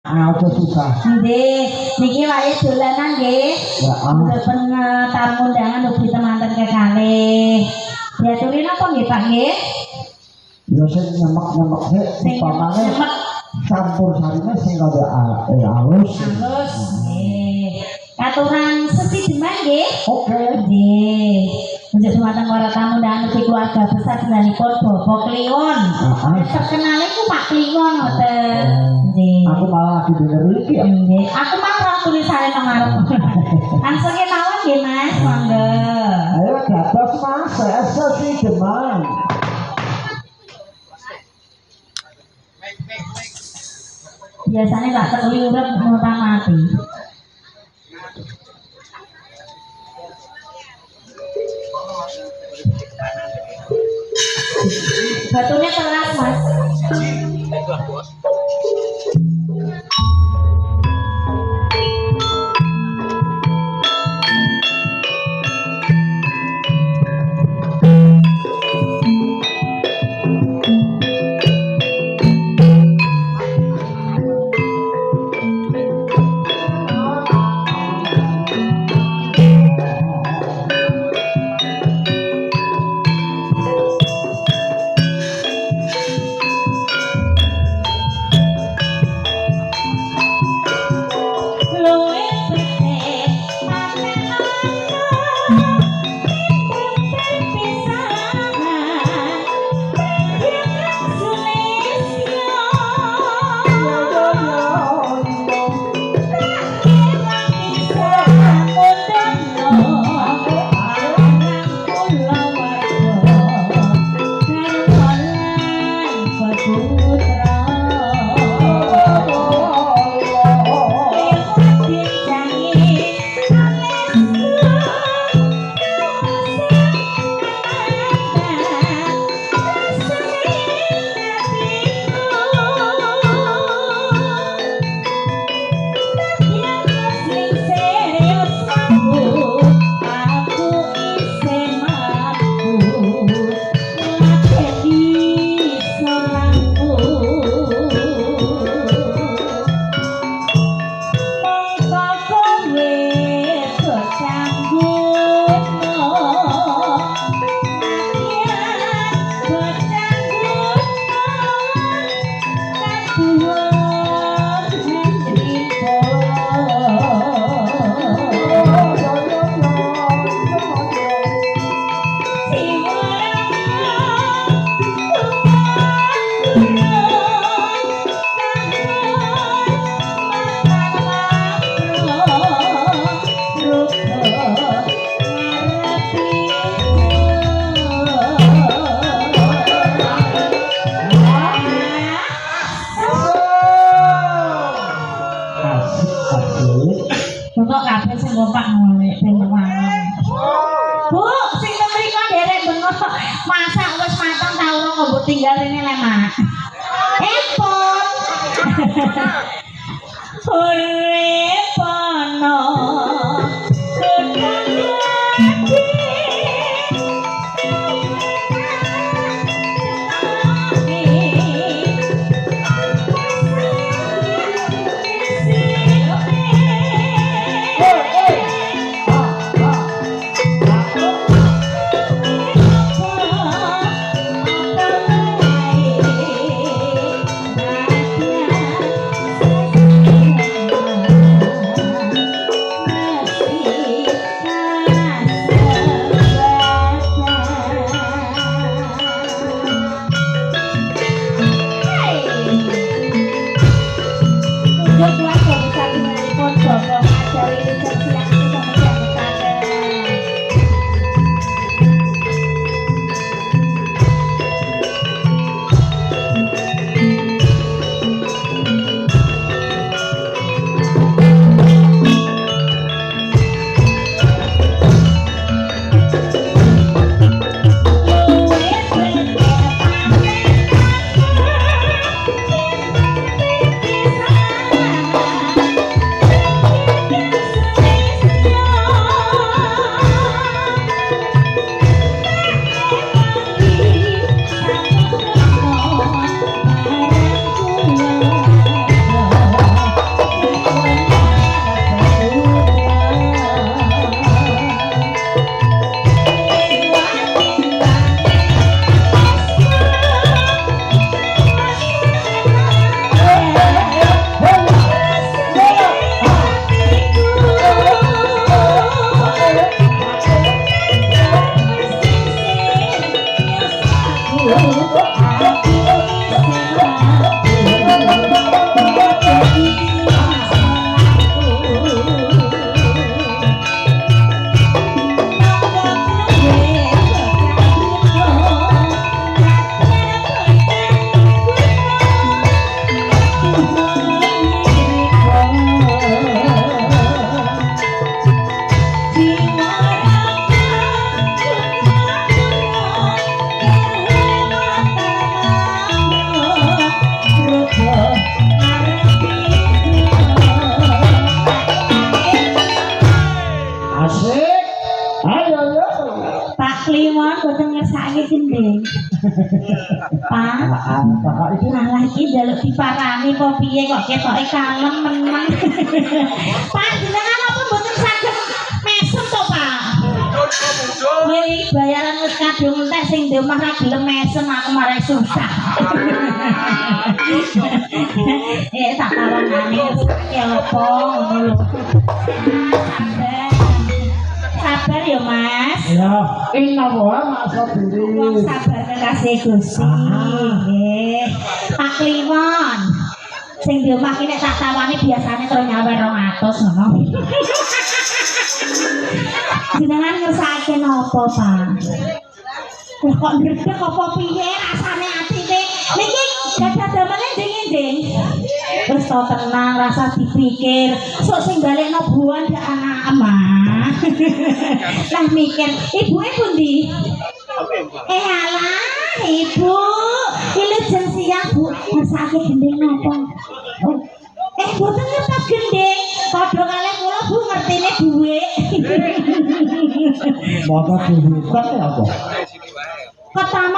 Aja susah. Nggih, niki wae dolanan nggih. Ya, Untuk tamu undangan ugi temanten kekalih. Diaturi napa nggih Pak nggih? Ya sing nyemek-nyemek sik upamane campur sarine sing rada halus. Halus nggih. Katuran sesi demen nggih. Oke. Nggih. Untuk teman-teman para tamu dan ugi keluarga besar sedanipun Bapak Kliwon. Terkenal iku Pak Kliwon ngoten. Nggih. Aku malah lagi denger iki ya. Nggih. Aku malah tulisane nang ngarep. Langsung mawon nggih Mas, monggo. Ayo dados Mas, sesi demen. Biasanya tak terlalu urip muta mati. Batunya keras Mas. Bengok kabeh sing ngompak ngolek ben wangi. Bu, sing mriko derek bengok. Masak wis mateng ta urung kok tinggal rene le, Mak. Epon. Urepono. Pak. Kakak itu Malah iki njaluk diparani apa piye kok ketoke kalem men. Pak jenengan apa mboten saged mesem to, Pak? Wih, bayaran wis kadung entek sing di omah ra gelem mesem aku marai susah. Tak tawangane ya apa ngono lho. Sabar ya, Mas. ya inna wa ma'asabirin. Wong sabar kekasih Gusti. Nggih. Pak Kliwon. Sing di omah ki nek tak tawani biasane terus nyawer 200 ngono. Jenengan ngersake napa, Pak? Lah kok ndredeg apa piye rasane atine? Niki gadah damane nding-nding. Wis to tenang rasa dipikir. Sok sing balekno buan ya anak mah. Lah mikir, ibuke pundi? Alah, Ibu. Iki jen siang, Bu. Ngersake gending napa? Boten ngertos gending. Padha kalih kula Bu ngertine dhuwit. Mata dihitung ya apa? Pertama